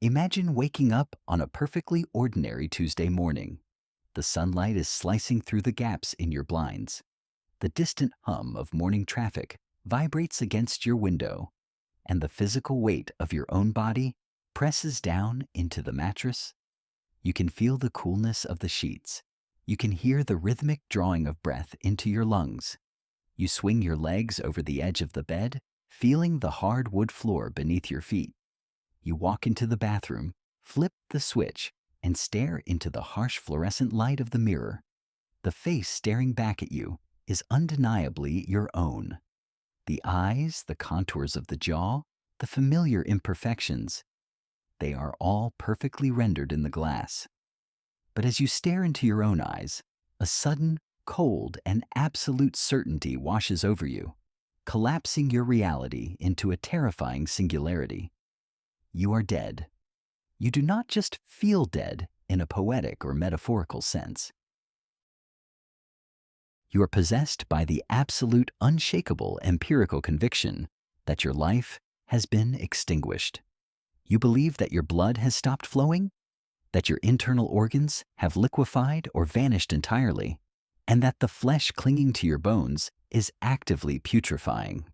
Imagine waking up on a perfectly ordinary Tuesday morning. The sunlight is slicing through the gaps in your blinds. The distant hum of morning traffic vibrates against your window, and the physical weight of your own body presses down into the mattress. You can feel the coolness of the sheets. You can hear the rhythmic drawing of breath into your lungs. You swing your legs over the edge of the bed, feeling the hard wood floor beneath your feet. You walk into the bathroom, flip the switch, and stare into the harsh fluorescent light of the mirror. The face staring back at you is undeniably your own. The eyes, the contours of the jaw, the familiar imperfections, they are all perfectly rendered in the glass. But as you stare into your own eyes, a sudden, cold, and absolute certainty washes over you, collapsing your reality into a terrifying singularity. You are dead. You do not just feel dead in a poetic or metaphorical sense. You are possessed by the absolute, unshakable empirical conviction that your life has been extinguished. You believe that your blood has stopped flowing, that your internal organs have liquefied or vanished entirely, and that the flesh clinging to your bones is actively putrefying.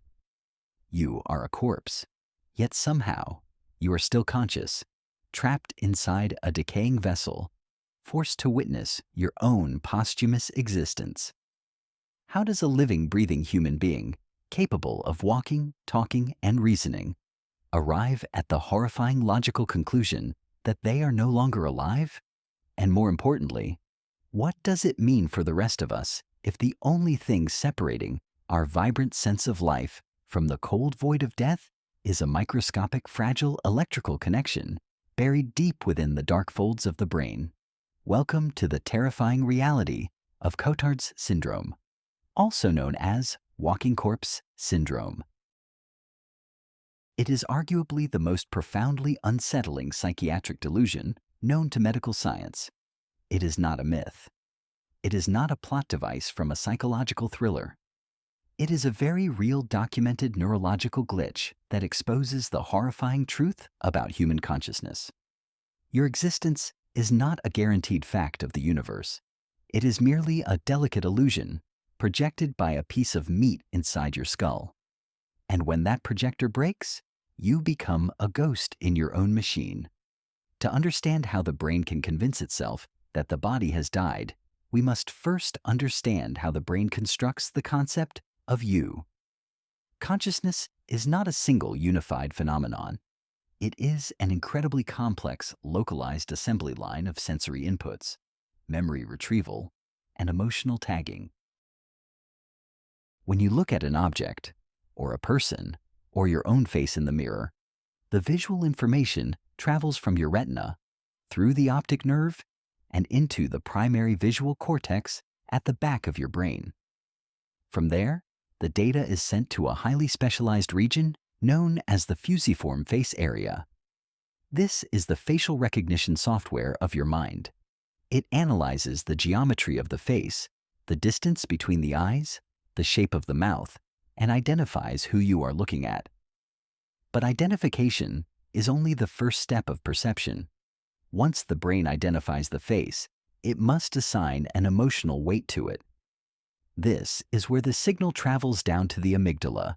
You are a corpse, yet somehow you are still conscious, trapped inside a decaying vessel, forced to witness your own posthumous existence. How does a living, breathing human being, capable of walking, talking, and reasoning, arrive at the horrifying logical conclusion that they are no longer alive? And more importantly, what does it mean for the rest of us if the only thing separating our vibrant sense of life from the cold void of death is a microscopic, fragile electrical connection buried deep within the dark folds of the brain? Welcome to the terrifying reality of Cotard's syndrome, also known as walking corpse syndrome. It is arguably the most profoundly unsettling psychiatric delusion known to medical science. It is not a myth. It is not a plot device from a psychological thriller. It is a very real documented neurological glitch that exposes the horrifying truth about human consciousness. Your existence is not a guaranteed fact of the universe. It is merely a delicate illusion projected by a piece of meat inside your skull. And when that projector breaks, you become a ghost in your own machine. To understand how the brain can convince itself that the body has died, we must first understand how the brain constructs the concept of you. Consciousness is not a single unified phenomenon. It is an incredibly complex, localized assembly line of sensory inputs, memory retrieval, and emotional tagging. When you look at an object, or a person, or your own face in the mirror, the visual information travels from your retina, through the optic nerve, and into the primary visual cortex at the back of your brain. From there, the data is sent to a highly specialized region known as the fusiform face area. This is the facial recognition software of your mind. It analyzes the geometry of the face, the distance between the eyes, the shape of the mouth, and identifies who you are looking at. But identification is only the first step of perception. Once the brain identifies the face, it must assign an emotional weight to it. This is where the signal travels down to the amygdala,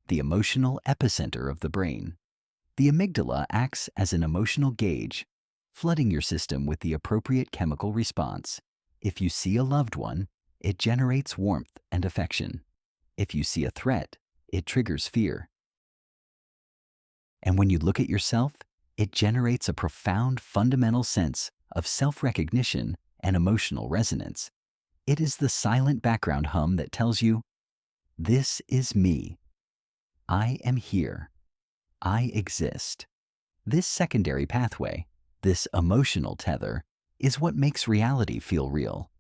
the emotional epicenter of the brain. The amygdala acts as an emotional gauge, flooding your system with the appropriate chemical response. If you see a loved one, it generates warmth and affection. If you see a threat, it triggers fear. And when you look at yourself, it generates a profound fundamental sense of self-recognition and emotional resonance. It is the silent background hum that tells you, "This is me. I am here. I exist." This secondary pathway, this emotional tether, is what makes reality feel real.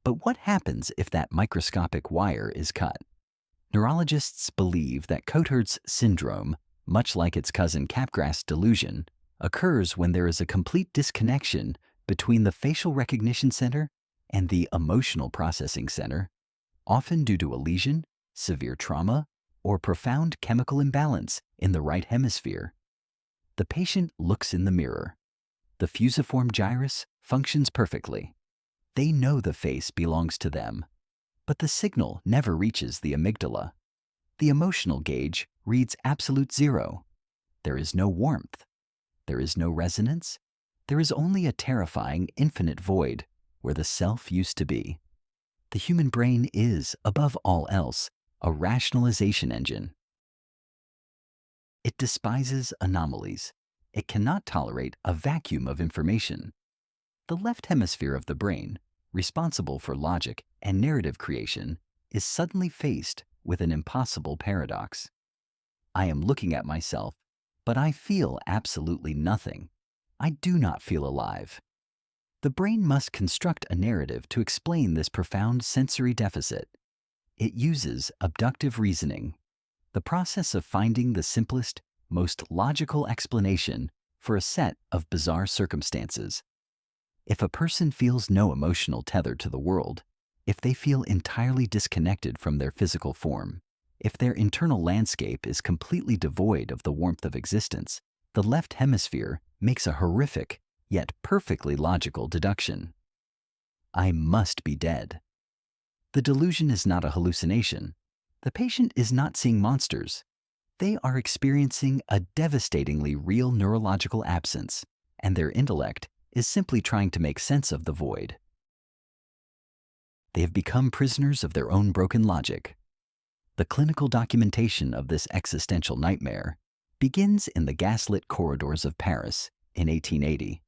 But what happens if that microscopic wire is cut? Neurologists believe that Cotard's syndrome, much like its cousin Capgras delusion, occurs when there is a complete disconnection between the facial recognition center and the emotional processing center, often due to a lesion, severe trauma, or profound chemical imbalance in the right hemisphere. The patient looks in the mirror. The fusiform gyrus functions perfectly. They know the face belongs to them, but the signal never reaches the amygdala. The emotional gauge reads absolute zero. There is no warmth. There is no resonance. There is only a terrifying infinite void where the self used to be. The human brain is, above all else, a rationalization engine. It despises anomalies. It cannot tolerate a vacuum of information. The left hemisphere of the brain, responsible for logic and narrative creation, is suddenly faced with an impossible paradox. I am looking at myself, but I feel absolutely nothing. I do not feel alive. The brain must construct a narrative to explain this profound sensory deficit. It uses abductive reasoning, the process of finding the simplest, most logical explanation for a set of bizarre circumstances. If a person feels no emotional tether to the world, if they feel entirely disconnected from their physical form, if their internal landscape is completely devoid of the warmth of existence, the left hemisphere makes a horrific, yet perfectly logical deduction. I must be dead. The delusion is not a hallucination. The patient is not seeing monsters. They are experiencing a devastatingly real neurological absence, and their intellect is simply trying to make sense of the void. They have become prisoners of their own broken logic. The clinical documentation of this existential nightmare begins in the gaslit corridors of Paris in 1880.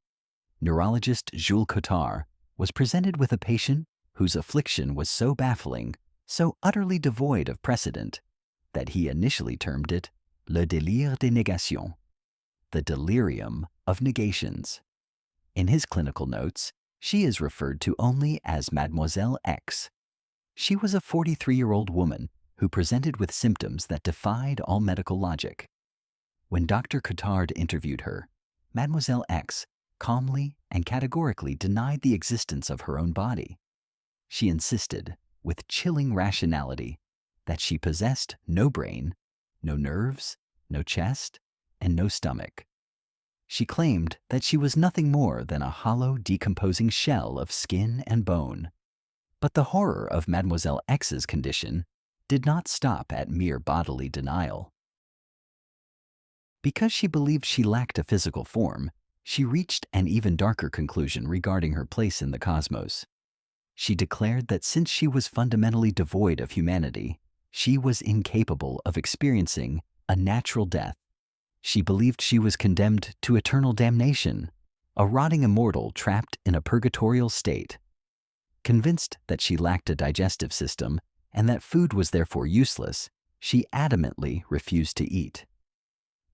Neurologist Jules Cotard was presented with a patient whose affliction was so baffling, so utterly devoid of precedent, that he initially termed it le délire des négations, the delirium of negations. In his clinical notes, she is referred to only as Mademoiselle X. She was a 43-year-old woman who presented with symptoms that defied all medical logic. When Dr. Cotard interviewed her, Mademoiselle X calmly and categorically denied the existence of her own body. She insisted, with chilling rationality, that she possessed no brain, no nerves, no chest, and no stomach. She claimed that she was nothing more than a hollow, decomposing shell of skin and bone. But the horror of Mademoiselle X's condition did not stop at mere bodily denial. Because she believed she lacked a physical form, she reached an even darker conclusion regarding her place in the cosmos. She declared that since she was fundamentally devoid of humanity, she was incapable of experiencing a natural death. She believed she was condemned to eternal damnation, a rotting immortal trapped in a purgatorial state. Convinced that she lacked a digestive system and that food was therefore useless, she adamantly refused to eat.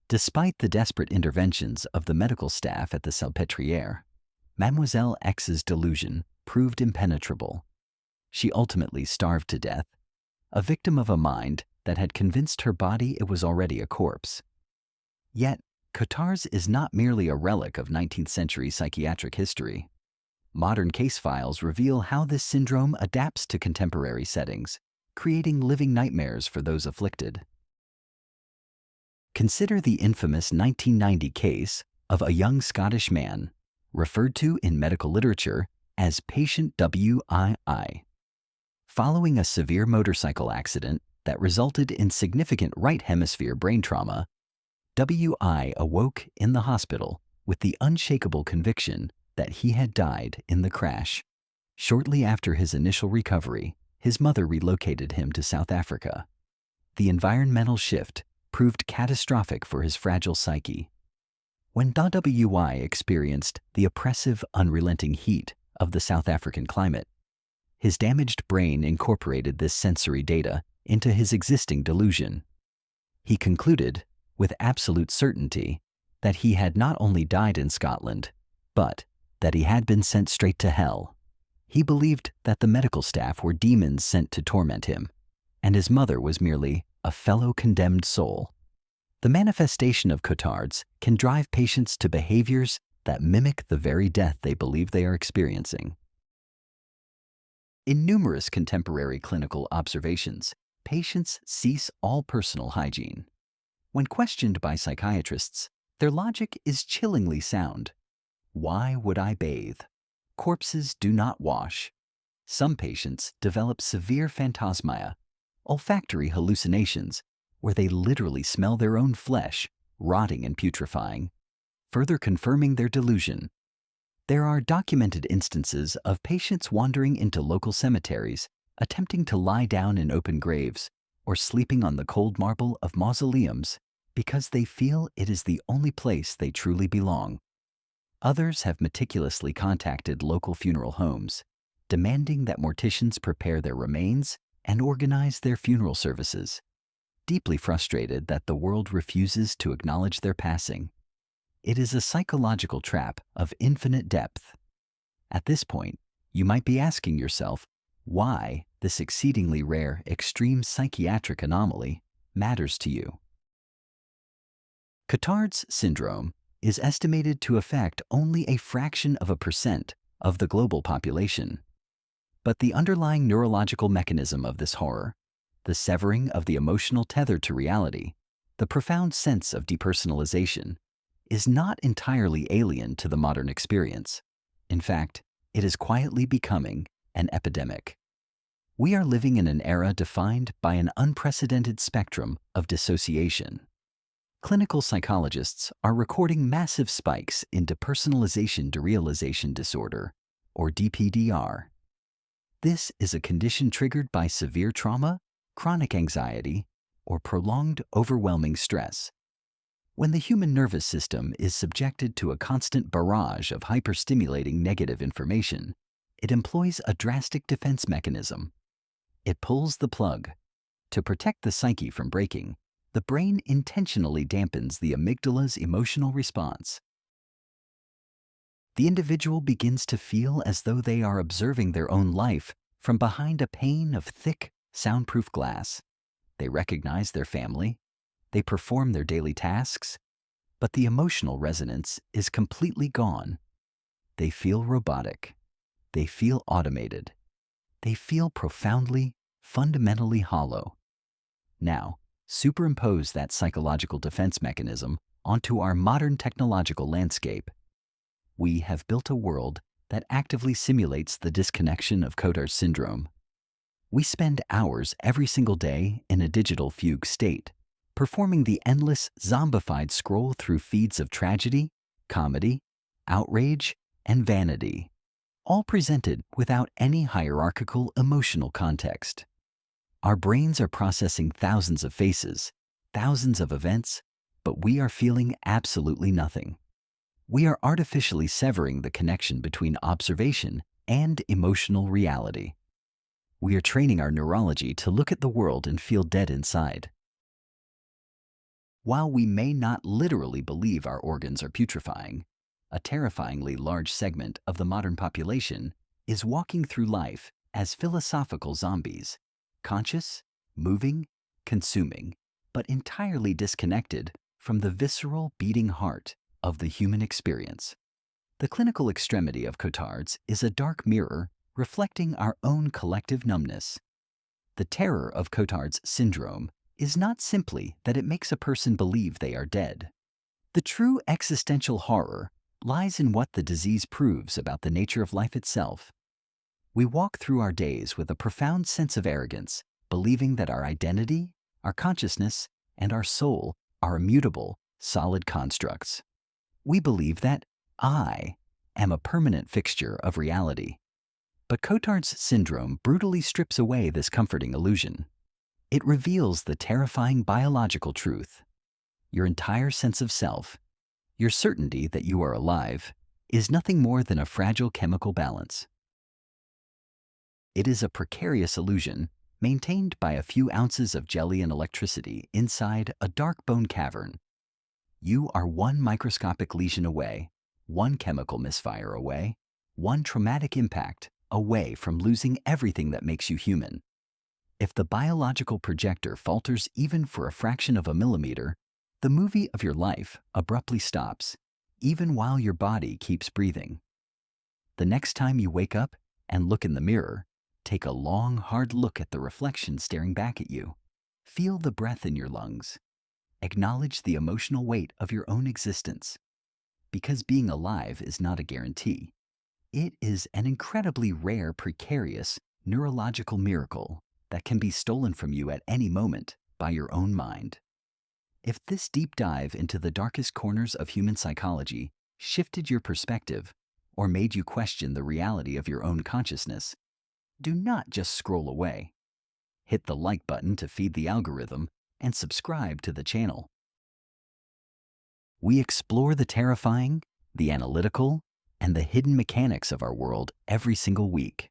Despite the desperate interventions of the medical staff at the Salpêtrière, Mademoiselle X's delusion proved impenetrable. She ultimately starved to death, a victim of a mind that had convinced her body it was already a corpse. Yet, Cotard's is not merely a relic of 19th century psychiatric history. Modern case files reveal how this syndrome adapts to contemporary settings, creating living nightmares for those afflicted. Consider the infamous 1990 case of a young Scottish man, referred to in medical literature as patient WII. Following a severe motorcycle accident that resulted in significant right hemisphere brain trauma, WI awoke in the hospital with the unshakable conviction that he had died in the crash. Shortly after his initial recovery, his mother relocated him to South Africa. The environmental shift proved catastrophic for his fragile psyche. When WI experienced the oppressive, unrelenting heat of the South African climate, his damaged brain incorporated this sensory data into his existing delusion. He concluded, with absolute certainty, that he had not only died in Scotland, but that he had been sent straight to hell. He believed that the medical staff were demons sent to torment him, and his mother was merely a fellow condemned soul. The manifestation of Cotard's can drive patients to behaviors that mimic the very death they believe they are experiencing. In numerous contemporary clinical observations, patients cease all personal hygiene. When questioned by psychiatrists, Their logic is chillingly sound. Why would I bathe? Corpses do not wash. Some patients develop severe phantasmia, olfactory hallucinations, where they literally smell their own flesh, rotting and putrefying, further confirming their delusion. There are documented instances of patients wandering into local cemeteries, attempting to lie down in open graves, or sleeping on the cold marble of mausoleums because they feel it is the only place they truly belong. Others have meticulously contacted local funeral homes, demanding that morticians prepare their remains and organize their funeral services, deeply frustrated that the world refuses to acknowledge their passing. It is a psychological trap of infinite depth. At this point, you might be asking yourself why this exceedingly rare extreme psychiatric anomaly matters to you. Cotard's syndrome is estimated to affect only a fraction of a percent of the global population. But the underlying neurological mechanism of this horror, the severing of the emotional tether to reality, the profound sense of depersonalization, is not entirely alien to the modern experience. In fact, it is quietly becoming an epidemic. We are living in an era defined by an unprecedented spectrum of dissociation. Clinical psychologists are recording massive spikes in depersonalization derealization disorder, or DPDR. This is a condition triggered by severe trauma, chronic anxiety, or prolonged overwhelming stress. When the human nervous system is subjected to a constant barrage of hyperstimulating negative information, it employs a drastic defense mechanism. It pulls the plug. To protect the psyche from breaking, the brain intentionally dampens the amygdala's emotional response. The individual begins to feel as though they are observing their own life from behind a pane of thick, soundproof glass. They recognize their family. They perform their daily tasks. But the emotional resonance is completely gone. They feel robotic. They feel automated. They feel profoundly, fundamentally hollow. Now, superimpose that psychological defense mechanism onto our modern technological landscape. We have built a world that actively simulates the disconnection of Cotard's syndrome. We spend hours every single day in a digital fugue state, performing the endless zombified scroll through feeds of tragedy, comedy, outrage, and vanity, all presented without any hierarchical emotional context. Our brains are processing thousands of faces, thousands of events, but we are feeling absolutely nothing. We are artificially severing the connection between observation and emotional reality. We are training our neurology to look at the world and feel dead inside. While we may not literally believe our organs are putrefying, a terrifyingly large segment of the modern population is walking through life as philosophical zombies, conscious, moving, consuming, but entirely disconnected from the visceral beating heart of the human experience. The clinical extremity of Cotard's is a dark mirror reflecting our own collective numbness. The terror of Cotard's syndrome is not simply that it makes a person believe they are dead. The true existential horror lies in what the disease proves about the nature of life itself. We walk through our days with a profound sense of arrogance, believing that our identity, our consciousness, and our soul are immutable, solid constructs. We believe that I am a permanent fixture of reality. But Cotard's syndrome brutally strips away this comforting illusion. It reveals the terrifying biological truth. Your entire sense of self, your certainty that you are alive, is nothing more than a fragile chemical balance. It is a precarious illusion maintained by a few ounces of jelly and electricity inside a dark bone cavern. You are one microscopic lesion away, one chemical misfire away, one traumatic impact away from losing everything that makes you human. If the biological projector falters even for a fraction of a millimeter, the movie of your life abruptly stops, even while your body keeps breathing. The next time you wake up and look in the mirror, take a long, hard look at the reflection staring back at you. Feel the breath in your lungs. acknowledge the emotional weight of your own existence. Because being alive is not a guarantee. It is an incredibly rare, precarious, neurological miracle that can be stolen from you at any moment by your own mind. If this deep dive into the darkest corners of human psychology shifted your perspective or made you question the reality of your own consciousness, do not just scroll away. Hit the like button to feed the algorithm and subscribe to the channel. We explore the terrifying, the analytical, and the hidden mechanics of our world every single week.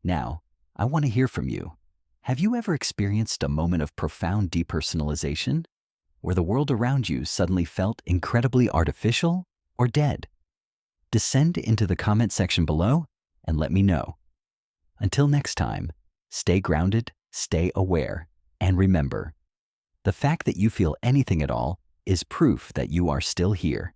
Now, I want to hear from you. Have you ever experienced a moment of profound depersonalization, where the world around you suddenly felt incredibly artificial or dead? Descend into the comment section below and let me know. Until next time, stay grounded, stay aware, and remember, the fact that you feel anything at all is proof that you are still here.